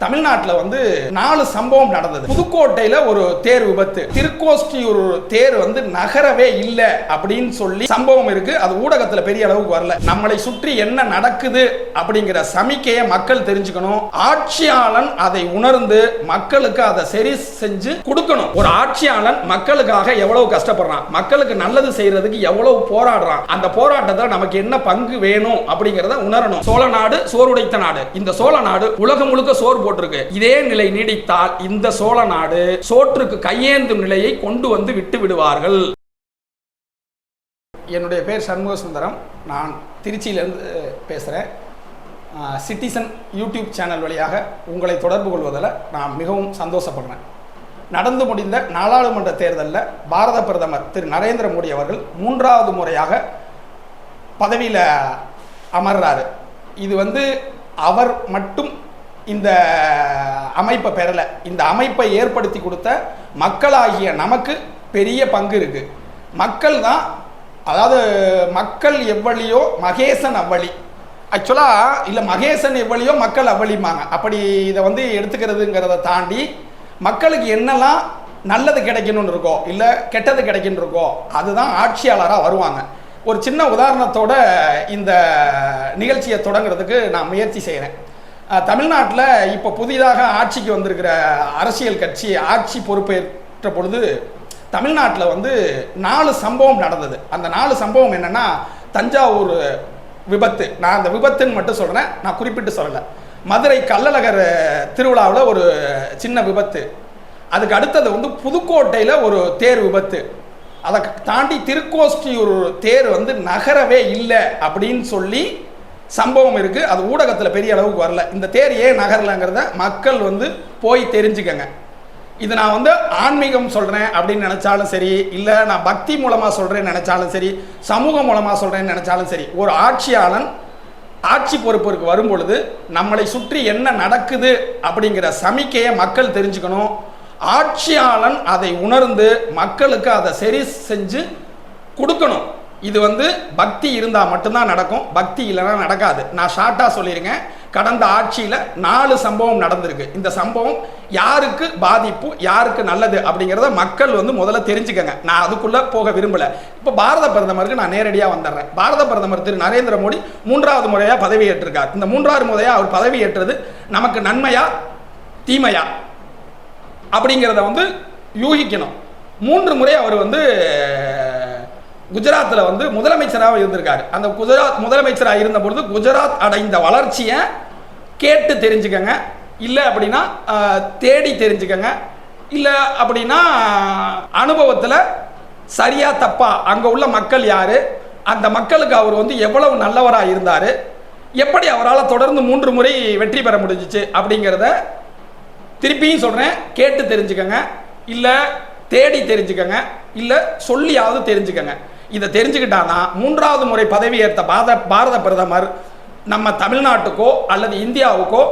தமிழ்நாட்டில் வந்து 4 சம்பவம் நடந்தது. புதுக்கோட்டையில ஒரு தேர் விபத்து, திருக்கோஷ்டியூர் தேர் வந்து நகரவே இல்லை அப்படின்னு சொல்லி சம்பவம் இருக்கு. அது ஊடகத்துல பெரிய அளவுக்கு வரல. நம்மளை சுற்றி என்ன நடக்குது அப்படிங்கிற சமிக்கையை மக்கள் தெரிஞ்சுக்கணும். ஆட்சியாளன் அதை உணர்ந்து மக்களுக்கு அதை சரி செஞ்சு கொடுக்கணும். ஒரு ஆட்சியாளன் மக்களுக்காக எவ்வளவு கஷ்டப்படுறான், மக்களுக்கு நல்லது செய்யறதுக்கு எவ்வளவு போராடுறான், அந்த போராட்டத்தில் நமக்கு என்ன பங்கு வேணும் அப்படிங்கறத உணரணும். சோழ நாடு சோறுடைத்த நாடு. இந்த சோழ நாடு உலகம் முழுக்க சோறு போட்டிருக்கு. இதே நிலை நீடித்தால் இந்த சோழ நாடு சோற்றுக்கு கையேந்தும் நிலையை கொண்டு வந்து விட்டு விடுவார்கள். என்னுடைய பேர் சண்முக சுந்தரம். நான் திருச்சியிலிருந்து பேசுகிறேன். சிட்டிசன் யூடியூப் சேனல் வழியாக உங்களை தொடர்பு கொள்வதில் நான் மிகவும் சந்தோஷப்படுறேன். நடந்து முடிந்த நாடாளுமன்ற தேர்தலில் பாரத பிரதமர் திரு நரேந்திர மோடி அவர்கள் 3வது முறையாக பதவியில் அமர்றாரு. இது வந்து அவர் மட்டும் இந்த அமைப்பை பெறலை. இந்த அமைப்பை ஏற்படுத்தி கொடுத்த மக்களாகிய நமக்கு பெரிய பங்கு இருக்கு. மக்கள் தான், அதாவது மக்கள் எவ்வளியோ மகேசன் அவ்வளி. ஆக்சுவலாக இல்லை, மகேசன் எவ்வளியோ மக்கள் அவ்வளிமாங்க. அப்படி இதை வந்து எடுத்துக்கிறதுங்கிறத தாண்டி மக்களுக்கு என்னெல்லாம் நல்லது கிடைக்கணும்னு இருக்கோ இல்லை கெட்டது கிடைக்கணும் இருக்கோ அதுதான் ஆட்சியாளராக வருவாங்க. ஒரு சின்ன உதாரணத்தோட இந்த நிகழ்ச்சியை தொடங்குறதுக்கு நான் முயற்சி செய்கிறேன். தமிழ்நாட்டில் இப்போ புதிதாக ஆட்சிக்கு வந்திருக்கிற அரசியல் கட்சி ஆட்சி பொறுப்பேற்ற பொழுது தமிழ்நாட்டில் வந்து 4 சம்பவம் நடந்தது. அந்த 4 சம்பவம் என்னென்னா, தஞ்சாவூர் விபத்து. நான் அந்த விபத்துன்னு மட்டும் சொல்கிறேன், நான் குறிப்பிட்டு சொல்லலை. மதுரை கள்ளழகர் திருவிழாவில் ஒரு சின்ன விபத்து. அதுக்கு அடுத்தது வந்து புதுக்கோட்டையில் ஒரு தேர் விபத்து. அதை தாண்டி திருக்கோஷ்டியூர் தேர் வந்து நகரவே இல்லை அப்படின்னு சொல்லி சம்பவம் இருக்கு. அது ஊடகத்தில் பெரிய அளவுக்கு வரல. இந்த தேர் ஏன் நகரலங்கிறத மக்கள் வந்து போய் தெரிஞ்சுக்கங்க. இது நான் வந்து ஆன்மீகம் சொல்கிறேன் அப்படின்னு நினச்சாலும் சரி, இல்லை நான் பக்தி மூலமாக சொல்கிறேன்னு நினச்சாலும் சரி, சமூகம் மூலமாக சொல்கிறேன்னு நினச்சாலும் சரி, ஒரு ஆட்சியாளன் ஆட்சி பொறுப்பிற்கு வரும் பொழுது நம்மளை சுற்றி என்ன நடக்குது அப்படிங்கிற சமிக்கையை மக்கள் தெரிஞ்சுக்கணும். ஆட்சியாளன் அதை உணர்ந்து மக்களுக்கு அதை சரி செஞ்சு கொடுக்கணும். இது வந்து பக்தி இருந்தால் மட்டும்தான் நடக்கும், பக்தி இல்லைன்னா நடக்காது. நான் ஷார்ட்டாக சொல்லியிருக்கேன். கடந்த ஆட்சியில் 4 சம்பவம் நடந்திருக்கு. இந்த சம்பவம் யாருக்கு பாதிப்பு, யாருக்கு நல்லது அப்படிங்கிறத மக்கள் வந்து முதல்ல தெரிஞ்சுக்கங்க. நான் அதுக்குள்ளே போக விரும்பலை. இப்போ பாரத பிரதமருக்கு நான் நேரடியாக வந்துடுறேன். பாரத பிரதமர் திரு நரேந்திர மோடி 3வது முறையாக பதவி ஏற்றிருக்கார். இந்த 3வது முறையாக அவர் பதவி ஏற்றது நமக்கு நன்மையா தீமையா அப்படிங்கிறத வந்து யூகிக்கணும். 3 முறை அவர் வந்து குஜராத்தில் வந்து முதலமைச்சராக இருந்திருக்காரு. அந்த குஜராத் முதலமைச்சராக இருந்த பொழுது குஜராத் அடைந்த வளர்ச்சியை கேட்டு தெரிஞ்சுக்கங்க, இல்லை அப்படின்னா தேடி தெரிஞ்சுக்கங்க, இல்லை அப்படின்னா அனுபவத்தில் சரியா தப்பா அங்கே உள்ள மக்கள் யார், அந்த மக்களுக்கு அவர் வந்து எவ்வளவு நல்லவராக இருந்தார், எப்படி அவரால் தொடர்ந்து 3 முறை வெற்றி பெற முடிஞ்சிச்சு அப்படிங்கிறத திருப்பியும் சொல்கிறேன், கேட்டு தெரிஞ்சுக்கங்க, இல்லை தேடி தெரிஞ்சுக்கங்க, இல்லை சொல்லியாவது தெரிஞ்சுக்கங்க. இதை தெரிஞ்சுக்கிட்டாதான் 3வது முறை பதவி ஏற்ற பாரத பிரதமர் நம்ம தமிழ்நாட்டுக்கோ அல்லது இந்தியாவுக்கோ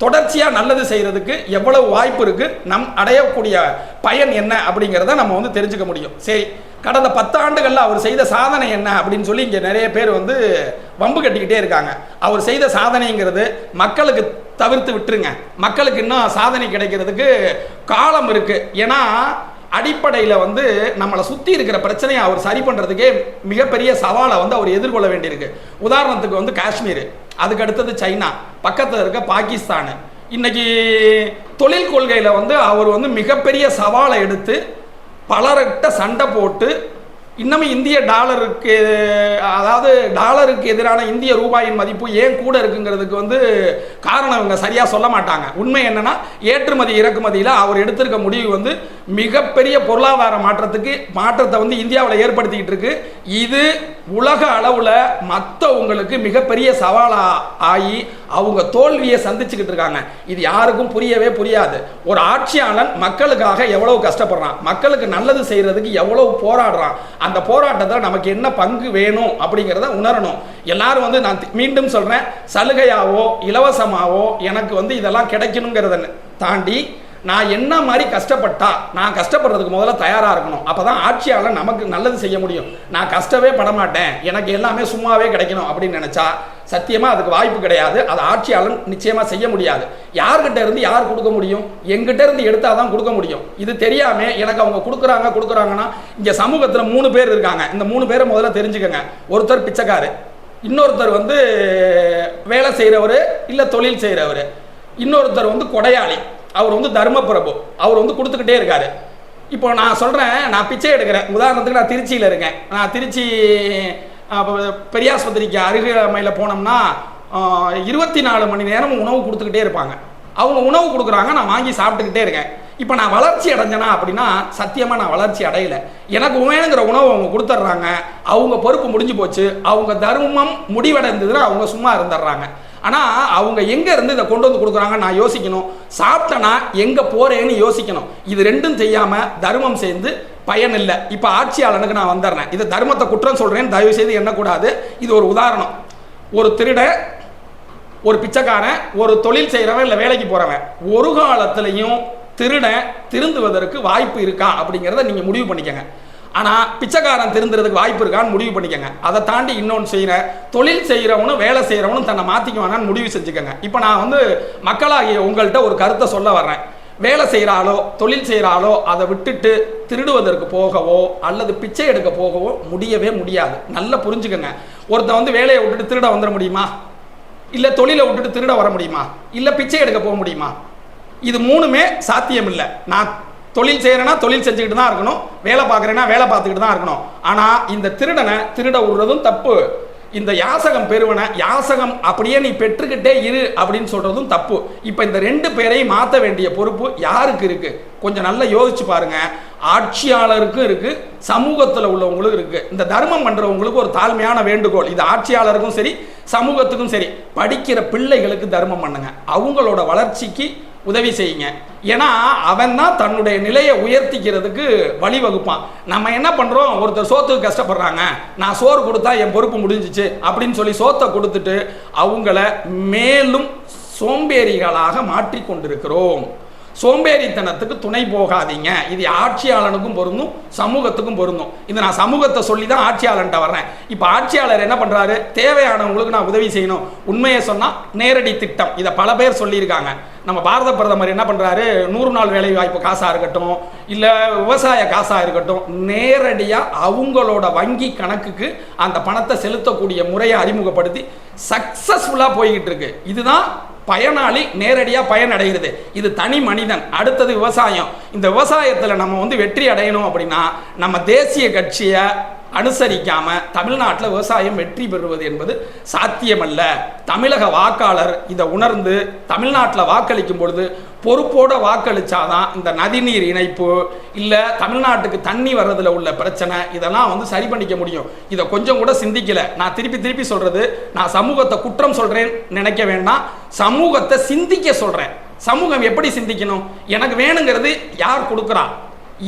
தொடர்ச்சியாக நல்லது செய்கிறதுக்கு எவ்வளவு வாய்ப்பு இருக்குது, நம் அடையக்கூடிய பயன் என்ன அப்படிங்கிறத நம்ம வந்து தெரிஞ்சுக்க முடியும். சரி, கடந்த 10 ஆண்டுகளில் அவர் செய்த சாதனை என்ன அப்படின்னு சொல்லி இங்கே நிறைய பேர் வந்து வம்பு கட்டிக்கிட்டே இருக்காங்க. அவர் செய்த சாதனைங்கிறது மக்களுக்கு தவிர்த்து விட்டுருங்க. மக்களுக்கு இன்னும் சாதனை கிடைக்கிறதுக்கு காலம் இருக்குது. ஏன்னா அடிப்படையில் வந்து நம்மளை சுற்றி இருக்கிற பிரச்சனையை அவர் சரி பண்ணுறதுக்கே மிகப்பெரிய சவாலை வந்து அவர் எதிர்கொள்ள வேண்டியிருக்கு. உதாரணத்துக்கு வந்து காஷ்மீர், அதுக்கு அடுத்தது சைனா, பக்கத்தில் இருக்க பாகிஸ்தான். இன்னைக்கு தொழில் கொள்கையில் வந்து அவர் வந்து மிகப்பெரிய சவாலை எடுத்து பலர்கிட்ட சண்டை போட்டு இன்னமும் இந்திய டாலருக்கு, அதாவது டாலருக்கு எதிரான இந்திய ரூபாயின் மதிப்பு ஏன் கூட இருக்குங்கிறதுக்கு வந்து காரணம் இவங்க சரியாக சொல்ல மாட்டாங்க. உண்மை என்னன்னா, ஏற்றுமதி இறக்குமதியில் அவர் எடுத்திருக்க முடிவு வந்து மிகப்பெரிய பொருளாதார மாற்றத்தை வந்து இந்தியாவில் ஏற்படுத்திக்கிட்டு இருக்கு. இது உலக அளவில் மற்றவங்களுக்கு மிகப்பெரிய சவாலாக ஆகி அவங்க தோல்வியை சந்திச்சுக்கிட்டு இருக்காங்க. இது யாருக்கும் புரியவே புரியாது. ஒரு ஆட்சியாளன் மக்களுக்காக எவ்வளவு கஷ்டப்படுறான், மக்களுக்கு நல்லது செய்யறதுக்கு எவ்வளவு போராடுறான், அந்த போராட்டத்தில் நமக்கு என்ன பங்கு வேணும் அப்படிங்கிறத உணரணும். எல்லாரும் வந்து நான் மீண்டும் சொல்கிறேன், சலுகையாவோ இலவசமாவோ எனக்கு வந்து இதெல்லாம் கிடைக்கணுங்கிறத தாண்டி நான் என்ன மாதிரி கஷ்டப்பட்டா நான் கஷ்டப்படுறதுக்கு முதல்ல தயாராக இருக்கணும். அப்போ தான் ஆட்சியாளர் நமக்கு நல்லது செய்ய முடியும். நான் கஷ்டமே பட மாட்டேன், எனக்கு எல்லாமே சும்மாவே கிடைக்கணும் அப்படின்னு நினச்சா சத்தியமாக அதுக்கு வாய்ப்பு கிடையாது. அதை ஆட்சியாளர் நிச்சயமாக செய்ய முடியாது. யார்கிட்ட இருந்து யார் கொடுக்க முடியும்? எங்கிட்ட இருந்து எடுத்தால் தான் கொடுக்க முடியும். இது தெரியாமல் எனக்கு அவங்க கொடுக்குறாங்கன்னா இங்கே சமூகத்தில் 3 பேர் இருக்காங்க. இந்த 3 பேரை முதல்ல தெரிஞ்சுக்கங்க. ஒருத்தர் பிச்சைக்காரு, இன்னொருத்தர் வேலை செய்கிறவர் இல்லை தொழில் செய்கிறவர், இன்னொருத்தர் கொடையாளி, அவர் தர்மபிரபு, அவர் கொடுத்துக்கிட்டே இருக்காரு. இப்போ நான் சொல்கிறேன், நான் பிச்சை எடுக்கிறேன். உதாரணத்துக்கு நான் திருச்சியில் இருக்கேன். நான் திருச்சி பெரியாஸ்பத்திரிக்கு அருகாமையில் போனோம்னா 24 மணி நேரம் உணவு கொடுத்துக்கிட்டே இருப்பாங்க. அவங்க உணவு கொடுக்குறாங்க, நான் வாங்கி சாப்பிட்டுக்கிட்டே இருக்கேன். இப்போ நான் வளர்ச்சி அடைஞ்சனா அப்படின்னா சத்தியமாக நான் வளர்ச்சி அடையலை. எனக்கு வேணுங்கிற உணவு அவங்க கொடுத்துட்றாங்க, அவங்க பொறுப்பு முடிஞ்சு போச்சு. அவங்க தர்மம் முடிவடைந்ததுன்னா அவங்க சும்மா இருந்துடுறாங்க. ஆனால் அவங்க எங்கே இருந்து இதை கொண்டு வந்து கொடுக்குறாங்க நான் யோசிக்கணும். சாப்பிட்டேன்னா எங்கே போகிறேன்னு யோசிக்கணும். இது ரெண்டும் செய்யாமல் தர்மம் சேர்ந்து பயன் இல்லை. இப்போ ஆட்சியாளனுக்கு நான் வந்துடுறேன். இது தர்மத்தை குற்றம் சொல்கிறேன்னு தயவு செய்து எண்ணக்கூடாது. இது ஒரு உதாரணம். ஒரு திருட, ஒரு பிச்சைக்காரன், ஒரு தொழில் செய்கிறவன் இல்லை வேலைக்கு போகிறவன், ஒரு காலத்திலையும் திருடன் திருந்துவதற்கு வாய்ப்பு இருக்கா அப்படிங்கிறத நீங்கள் முடிவு பண்ணிக்கங்க. ஆனால் பிச்சைக்காரன் திருந்துறதுக்கு வாய்ப்பு இருக்கான்னு முடிவு பண்ணிக்கங்க. அதை தாண்டி இன்னொன்று செய்கிறேன், தொழில் செய்கிறவனும் வேலை செய்கிறவனும் தன்னை மாற்றிக்குவானான்னு முடிவு செஞ்சுக்கங்க. இப்போ நான் மக்களாகிய உங்கள்கிட்ட ஒரு கருத்தை சொல்ல வர்றேன். வேலை செய்கிறாலோ தொழில் செய்கிறாலோ அதை விட்டுட்டு திருடுவதற்கு போகவோ அல்லது பிச்சை எடுக்க போகவோ முடியவே முடியாது. நல்லா புரிஞ்சுக்கங்க. ஒருத்தன் வேலையை விட்டுட்டு திருட வந்துட முடியுமா? இல்லை தொழிலை விட்டுட்டு திருட வர முடியுமா? இல்லை பிச்சை எடுக்க போக முடியுமா? இது 3மே சாத்தியம் இல்லை. நான் தொழில் செய்கிறேன்னா தொழில் செஞ்சுக்கிட்டு தான் இருக்கணும், வேலை பார்க்குறேன்னா வேலை பார்த்துக்கிட்டு தான் இருக்கணும். ஆனால் இந்த திருடனை திருட விடுறதும் தப்பு, இந்த யாசகம் பெறுவனை யாசகம் அப்படியே நீ பெற்றுக்கிட்டே இரு அப்படின்னு சொல்கிறதும் தப்பு. இப்போ இந்த 2 பேரையும் மாற்ற வேண்டிய பொறுப்பு யாருக்கு இருக்குது? கொஞ்சம் நல்லா யோசிச்சு பாருங்க. ஆட்சியாளருக்கும் இருக்குது, சமூகத்தில் உள்ளவங்களுக்கும் இருக்குது. இந்த தர்மம் பண்ணுறவங்களுக்கு ஒரு தாழ்மையான வேண்டுகோள், இது ஆட்சியாளருக்கும் சரி சமூகத்துக்கும் சரி, படிக்கிற பிள்ளைகளுக்கு தர்மம் பண்ணுங்க, அவங்களோட வளர்ச்சிக்கு உதவி செய்யுங்க. ஏன்னா அவன் தான் தன்னுடைய நிலையை உயர்த்திக்கிறதுக்கு வழிவகுப்பான். நம்ம என்ன பண்ணுறோம், ஒருத்தர் சோத்துக்கு கஷ்டப்படுறாங்க, நான் சோறு கொடுத்தா என் பொறுப்பு முடிஞ்சிச்சு அப்படின்னு சொல்லி சோத்தை கொடுத்துட்டு அவங்கள மேலும் சோம்பேறிகளாக மாற்றி கொண்டிருக்கிறோம். சோம்பேறித்தனத்துக்கு துணை போகாதீங்க. இது ஆட்சியாளனுக்கும் பொருந்தும் சமூகத்துக்கும் பொருந்தும். இது நான் சமூகத்தை சொல்லி தான் ஆட்சியாளன்ட்ட வர்றேன். இப்போ ஆட்சியாளர் என்ன பண்ணுறாரு, தேவையானவங்களுக்கு நான் உதவி செய்யணும். உண்மையை சொன்னால் நேரடி திட்டம், இதை பல பேர் சொல்லியிருக்காங்க. நம்ம பாரத பிரதமர் என்ன பண்ணுறாரு, 100 நாள் வேலை வாய்ப்பு காசாக இருக்கட்டும், இல்லை விவசாய காசாக இருக்கட்டும், நேரடியாக அவங்களோட வங்கி கணக்குக்கு அந்த பணத்தை செலுத்தக்கூடிய முறையை அறிமுகப்படுத்தி சக்ஸஸ்ஃபுல்லாக போய்கிட்டு இருக்கு. இதுதான் பயனாளி நேரடியாக பயனடைகிறது. இது தனி மனிதன். அடுத்தது விவசாயம். இந்த விவசாயத்தில் நம்ம வெற்றி அடையணும் அப்படின்னா நம்ம தேசிய கட்சியை அனுசரிக்காம தமிழ்நாட்டில் விவசாயம் வெற்றி பெறுவது என்பது சாத்தியமல்ல. தமிழக வாக்காளர் இதை உணர்ந்து தமிழ்நாட்டில் வாக்களிக்கும் பொழுது பொறுப்போட வாக்களிச்சாதான் இந்த நதிநீர் இணைப்பு இல்லை தமிழ்நாட்டுக்கு தண்ணி வர்றதுல உள்ள பிரச்சனை இதெல்லாம் சரி பண்ணிக்க முடியும். இதை கொஞ்சம் கூட சிந்திக்கல. நான் திருப்பி சொல்றது, நான் சமூகத்தை குற்றம் சொல்றேன் நினைக்க வேண்டாம், சமூகத்தை சிந்திக்க சொல்றேன். சமூகம் எப்படி சிந்திக்கணும், எனக்கு வேணுங்கிறது யார் கொடுக்குறா,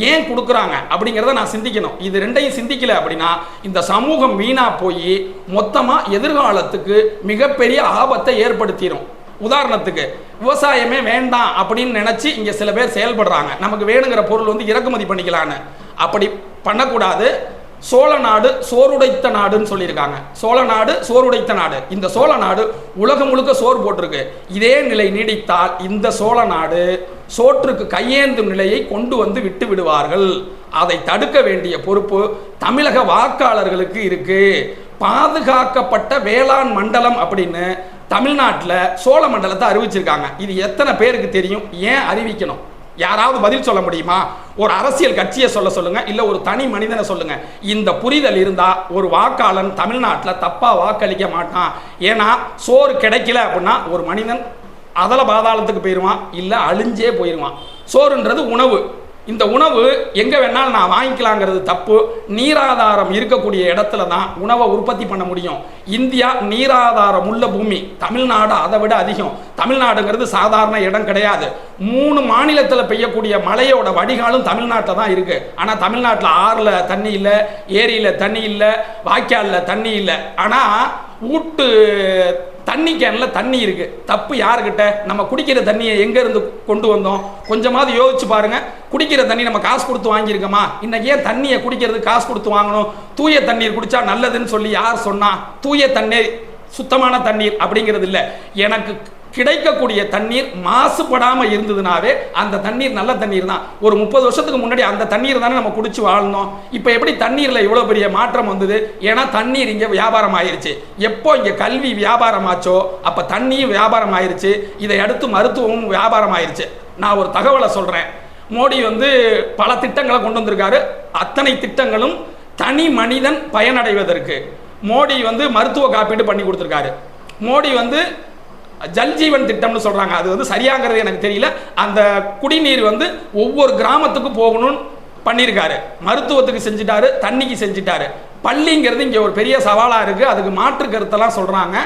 ஏன் கொடுக்குறாங்க அப்படிங்கிறத நான் சிந்திக்கணும். இது 2ஐயும் சிந்திக்கல அப்படின்னா இந்த சமூகம் வீணா போய் மொத்தமாக எதிர்காலத்துக்கு மிகப்பெரிய ஆபத்தை ஏற்படுத்திடும். உதாரணத்துக்கு விவசாயமே வேண்டாம் அப்படின்னு நினச்சி இங்கே சில பேர் செயல்படுறாங்க. நமக்கு வேணுங்கிற பொருள் இறக்குமதி பண்ணிக்கலான்னு. அப்படி பண்ணக்கூடாது. சோழ நாடு சோறுடைத்த நாடுன்னு சொல்லியிருக்காங்க. சோழ நாடு சோறுடைத்த நாடு. இந்த சோழ நாடு உலகம் முழுக்க சோறு போட்டிருக்கு. இதே நிலை நீடித்தால் இந்த சோழ நாடு சோற்றுக்கு கையேந்தும் நிலையை கொண்டு விட்டு விடுவார்கள். அதை தடுக்க வேண்டிய பொறுப்பு தமிழக வாக்காளர்களுக்கு இருக்கு. பாதுகாக்கப்பட்ட வேளாண் மண்டலம் அப்படின்னு தமிழ்நாட்டில் சோழ மண்டலத்தை அறிவிச்சிருக்காங்க. இது எத்தனை பேருக்கு தெரியும்? ஏன் அறிவிக்கணும்? யாராவது பதில் சொல்ல முடியுமா? ஒரு அரசியல் கட்சியை சொல்லுங்க, இல்லை ஒரு தனி மனிதனை சொல்லுங்க. இந்த புரிதல் இருந்தால் ஒரு வாக்காளன் தமிழ்நாட்டில் தப்பாக வாக்களிக்க மாட்டான். ஏன்னா சோறு கிடைக்கல அப்படின்னா ஒரு மனிதன் அதல பாதாளத்துக்கு போயிடுவான், இல்லை அழிஞ்சே போயிடுவான். சோறுன்றது உணவு. இந்த உணவு எங்கே வேணாலும் நான் வாங்கிக்கலாங்கிறது தப்பு. நீராதாரம் இருக்கக்கூடிய இடத்துல தான் உணவை உற்பத்தி பண்ண முடியும். இந்தியா நீராதாரம் உள்ள பூமி. தமிழ்நாடு அதை விட அதிகம். தமிழ்நாடுங்கிறது சாதாரண இடம் கிடையாது. 3 மாநிலத்தில் பெய்யக்கூடிய மழையோட வடிகாலும் தமிழ்நாட்டில் தான் இருக்குது. ஆனால் தமிழ்நாட்டில் ஆறில் தண்ணி இல்லை, ஏரியில் தண்ணி இல்லை, வாய்க்காலில் தண்ணி இல்லை. ஆனால் ஊட்டு தண்ணி கேனில் தண்ணி இருக்கு, தப்பு யாருக்கிட்ட? நம்ம குடிக்கிற தண்ணியை எங்க இருந்து கொண்டு வந்தோம்? கொஞ்சமாவது யோசிச்சு பாருங்க. குடிக்கிற தண்ணி நம்ம காசு கொடுத்து வாங்கியிருக்கோமா? இன்னைக்கு ஏன் தண்ணியை குடிக்கிறதுக்கு காசு கொடுத்து வாங்கணும்? தூய தண்ணீர் குடிச்சா நல்லதுன்னு சொல்லி யார் சொன்னா? தூய தண்ணீர் சுத்தமான தண்ணீர் அப்படிங்கிறது இல்லை. எனக்கு கிடைக்கக்கூடிய தண்ணீர் மாசுபடாம இருந்ததுனாவே அந்த தண்ணீர் நல்ல தண்ணீர் தான். ஒரு 30 வருஷத்துக்கு முன்னாடி அந்த தண்ணீர் தானே நம்ம குடிச்சு வாழ்ந்தோம். இப்போ எப்படி தண்ணீர்ல இவ்வளவு பெரிய மாற்றம் வந்தது? ஏன்னா தண்ணீர் இங்க வியாபாரம் ஆயிருச்சு. எப்போ இங்க கல்வி வியாபாரம் ஆச்சோ அப்ப தண்ணியும் வியாபாரம் ஆயிருச்சு. இதை அடுத்து மருத்துவமும் வியாபாரம் ஆயிருச்சு. நான் ஒரு தகவலை சொல்றேன். மோடி பல திட்டங்களை கொண்டு வந்திருக்காரு. அத்தனை திட்டங்களும் தனி மனிதன் பயனடைவதற்கு. மோடி மருத்துவ காப்பீடு பண்ணி கொடுத்திருக்காரு. மோடி ஜல்ஜீவன் திட்டம்னு சொல்றாங்க. அது சரியாங்கிறது எனக்கு தெரியல. அந்த குடிநீர் ஒவ்வொரு கிராமத்துக்கு போகணும்னு பண்ணியிருக்காரு. மருத்துவத்துக்கு செஞ்சுட்டாரு, தண்ணிக்கு செஞ்சுட்டாரு. பள்ளிங்கிறது இங்க ஒரு பெரிய சவாலா இருக்கு. அதுக்கு மாற்று கருத்தெல்லாம் சொல்றாங்க.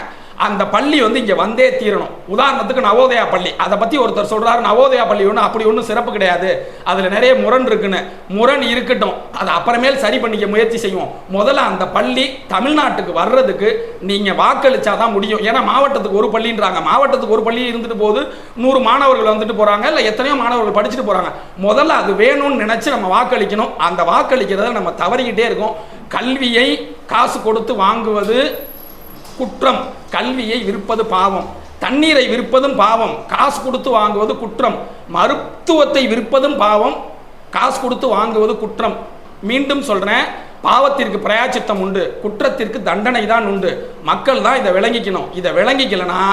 அந்த பள்ளி இங்க வந்தே தீரணும். உதாரணத்துக்கு நவோதயா பள்ளி, அதை பத்தி ஒருத்தர் சொல்றாரு, நவோதயா பள்ளி அப்படி ஒன்றும் சிறப்பு கிடையாது, அதுல நிறைய முரண் இருக்குன்னு. முரண் இருக்கட்டும், அதை அப்புறமேல் சரி பண்ணிக்க முயற்சி செய்வோம். முதல்ல அந்த பள்ளி தமிழ்நாட்டுக்கு வர்றதுக்கு நீங்க வாக்களிச்சாதான் முடியும். ஏன்னா மாவட்டத்துக்கு ஒரு பள்ளின்றாங்க. மாவட்டத்துக்கு ஒரு பள்ளி இருந்துட்டு போது 100 மாணவர்கள் போறாங்க, இல்ல எத்தனையோ மாணவர்கள் படிச்சுட்டு போறாங்க. முதல்ல அது வேணும்னு நினைச்சு நம்ம வாக்களிக்கணும். அந்த வாக்களிக்கிறத நம்ம தவறிக்கிட்டே இருக்கோம். கல்வியை காசு கொடுத்து வாங்குவது குற்றம், கல்வியை விற்பது பாவம், தண்ணீரை விற்பதும் பாவம், காசு கொடுத்து வாங்குவது குற்றம், மருத்துவத்தை விற்பதும் பாவம், காசு கொடுத்து வாங்குவது குற்றம். மீண்டும் சொல்றேன், பாவத்திற்கு பிரயாச்சித்தம் உண்டு, குற்றத்திற்கு தண்டனை தான் உண்டு. மக்கள் தான் இதை விளங்கிக்கணும். இதை விளங்கிக்கலனா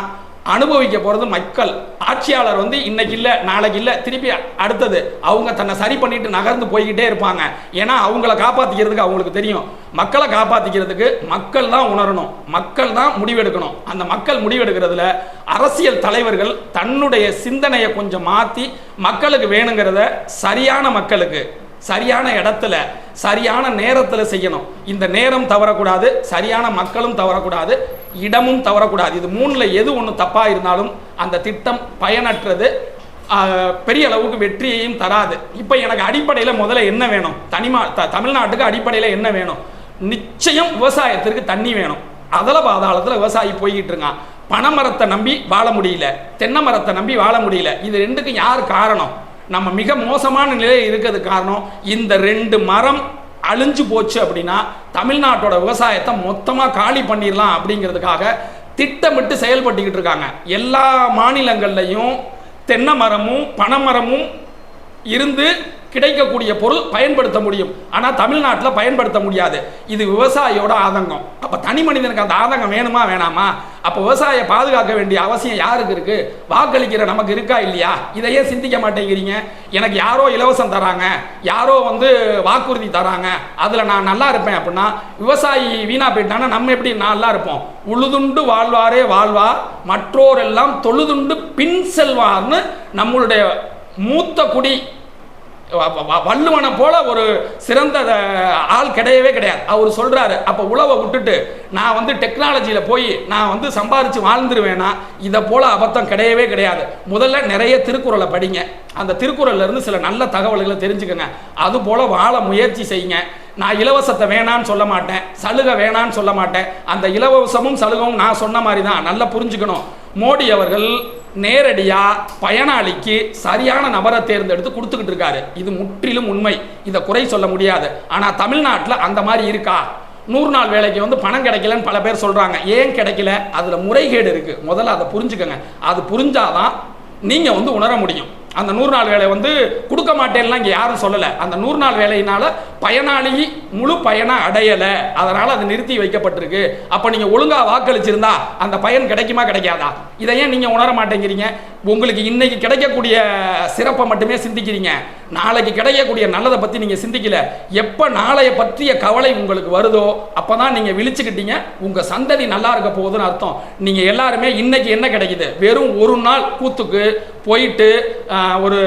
அனுபவிக்க போறது மக்கள். ஆட்சியாளர் இன்னைக்கு இல்ல நாளைக்கு இல்ல, திருப்பி அடுத்தது அவங்க தன்னை சரி பண்ணிட்டு நகர்ந்து போய்கிட்டே இருப்பாங்க. ஏன்னா அவங்கள காப்பாத்திக்கிறதுக்கு அவங்களுக்கு தெரியும். மக்களை காப்பாத்திக்கிறதுக்கு மக்கள் தான் உணரணும், மக்கள் தான் முடிவெடுக்கணும். அந்த மக்கள் முடிவெடுக்கிறதுல அரசியல் தலைவர்கள் தன்னுடைய சிந்தனையை கொஞ்சம் மாத்தி மக்களுக்கு வேணுங்கிறத சரியான மக்களுக்கு சரியான இடத்துல சரியான நேரத்தில் செய்யணும். இந்த நேரம் தவறக்கூடாது, சரியான மக்களும் தவறக்கூடாது, இடமும் தவறக்கூடாது. இது மூணுல எது ஒன்று தப்பா இருந்தாலும் அந்த திட்டம் பயனற்றது, பெரிய அளவுக்கு வெற்றியையும் தராது. இப்போ எனக்கு அடிப்படையில் முதல்ல என்ன வேணும்? தமிழ்நாட்டுக்கு அடிப்படையில் என்ன வேணும்? நிச்சயம் விவசாயத்திற்கு தண்ணி வேணும். அதில் பாதாளத்தில் விவசாயி போய்கிட்டு இருக்கான். பனைமரத்தை நம்பி வாழ முடியல, தென்னை மரத்தை நம்பி வாழ முடியல. இது ரெண்டுக்கும் யார் காரணம்? நம்ம மிக மோசமான நிலையில் இருக்கிறது காரணம் இந்த 2 மரம் அழிஞ்சு போச்சு. அப்படின்னா தமிழ்நாட்டோட விவசாயத்தை மொத்தமாக காலி பண்ணிடலாம் அப்படிங்கிறதுக்காக திட்டமிட்டு செயல்பட்டுக்கிட்டு இருக்காங்க. எல்லா மாநிலங்கள்லையும் தென்னை மரமும் பனைமரமும் இருந்து கிடைக்கக்கூடிய பொருள் பயன்படுத்த முடியும். ஆனால் தமிழ்நாட்டில் பயன்படுத்த முடியாது. இது விவசாயியோட ஆதங்கம். அப்போ தனி மனிதனுக்கு அந்த ஆதங்கம் வேணுமா வேணாமா? அப்போ விவசாயியை பாதுகாக்க வேண்டிய அவசியம் யாருக்கு இருக்கு? வாக்களிக்கிற நமக்கு இருக்கா இல்லையா? இதையே சிந்திக்க மாட்டேங்கிறீங்க. எனக்கு யாரோ இலவசம் தராங்க, யாரோ வாக்குறுதி தராங்க, அதில் நான் நல்லா இருப்பேன் அப்படின்னா விவசாயி வீணா போயிட்டானா நம்ம எப்படி நல்லா இருப்போம்? உழுதுண்டு வாழ்வாரே வாழ்வார், மற்றோர் எல்லாம் தொழுதுண்டு பின் செல்வார்னு நம்மளுடைய மூத்த குடி வள்ளுவனை போல ஒரு சிறந்த ஆள் கிடையவே கிடையாது. அவர் சொல்றாரு. அப்ப உழவை விட்டுட்டு நான் டெக்னாலஜியில போய் நான் சம்பாதிச்சு வாழ்ந்துருவேனா? இதை போல அபத்தம் கிடையவே கிடையாது. முதல்ல நிறைய திருக்குறளை படிங்க. அந்த திருக்குறள்ல இருந்து சில நல்ல தகவல்களை தெரிஞ்சுக்கங்க. அது போல வாழ முயற்சி செய்யுங்க. நான் இலவசத்தை வேணான்னு சொல்ல மாட்டேன், சலுகை வேணான்னு சொல்ல மாட்டேன். அந்த இலவசமும் சலுகவும் நான் சொன்ன மாதிரி தான். நல்லா புரிஞ்சுக்கணும். மோடி அவர்கள் நேரடியா பயனாளிக்கு சரியான நபரை தேர்ந்தெடுத்து கொடுத்துக்கிட்டு இருக்காரு. இது முற்றிலும் உண்மை, இதை குறை சொல்ல முடியாது. ஆனா தமிழ்நாட்டில் அந்த மாதிரி இருக்கா? 100 நாள் வேலைக்கு பணம் கிடைக்கலன்னு பல பேர் சொல்றாங்க. ஏன் கிடைக்கல? அதுல முறைகேடு இருக்கு. முதல்ல அதை புரிஞ்சுக்கங்க. அது புரிஞ்சாதான் நீங்க உணர முடியும். அந்த 100 நாள் வேலை கொடுக்க மாட்டேன்னா இங்கே யாரும் சொல்லலை. அந்த 100 நாள் வேலையினால பயனாளி முழு பயனை அடையலை, அதனால அது நிறுத்தி வைக்கப்பட்டிருக்கு. அப்போ நீங்கள் ஒழுங்காக வாக்களிச்சிருந்தா அந்த பயன் கிடைக்குமா கிடைக்காதா? இதை ஏன் நீங்கள் உணர மாட்டேங்கிறீங்க? உங்களுக்கு இன்னைக்கு கிடைக்கக்கூடிய சிறப்பை மட்டுமே சிந்திக்கிறீங்க, நாளைக்கு கிடைக்கக்கூடிய நல்லதை பற்றி நீங்கள் சிந்திக்கல. எப்போ நாளைய பற்றிய கவலை உங்களுக்கு வருதோ அப்போ தான் நீங்கள் விழிச்சுக்கிட்டீங்க. உங்கள் சந்ததி நல்லா இருக்க போகுதுன்னு அர்த்தம். நீங்கள் எல்லாருமே இன்னைக்கு என்ன கிடைக்குது? வெறும் ஒரு நாள் கூத்துக்கு போயிட்டு ஒரு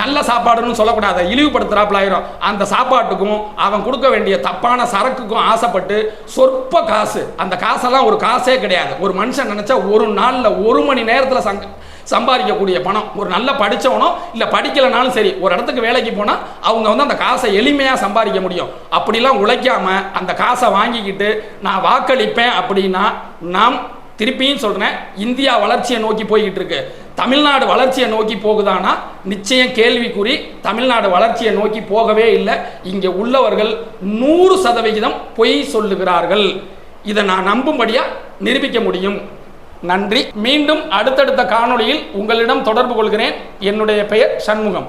நல்ல சாப்பாடுன்னு சொல்லக்கூடாது, இழிவுபடுத்துறாப்புல ஆயிரும். அந்த சாப்பாட்டுக்கும் அவன் கொடுக்க வேண்டிய தப்பான சரக்குக்கும் ஆசைப்பட்டு சொற்ப காசு, அந்த காசெல்லாம் ஒரு காசே கிடையாது. ஒரு மனுஷன் நினைச்சா ஒரு நாளில் 1 மணி நேரத்தில் சம்பாதிக்கக்கூடிய பணம். ஒரு நல்ல படித்தவனோ இல்லை படிக்கலைனாலும் சரி, ஒரு இடத்துக்கு வேலைக்கு போனால் அவங்க அந்த காசை எளிமையாக சம்பாதிக்க முடியும். அப்படிலாம் உழைக்காம அந்த காசை வாங்கிக்கிட்டு நான் வாக்களிப்பேன் அப்படின்னா நாம் திருப்பியும் சொல்கிறேன், இந்தியா வளர்ச்சியை நோக்கி போய்கிட்டு இருக்கு. தமிழ்நாடு வளர்ச்சியை நோக்கி போகுதானா? நிச்சயம் கேள்விக்குறி. தமிழ்நாடு வளர்ச்சியை நோக்கி போகவே இல்லை. இங்கே உள்ளவர்கள் 100% பொய் சொல்லுகிறார்கள். இதை நான் நம்பும்படியாக நிரூபிக்க முடியும். நன்றி. மீண்டும் அடுத்தடுத்த காணொளியில் உங்களிடம் தொடர்பு கொள்கிறேன். என்னுடைய பெயர் சண்முகம்.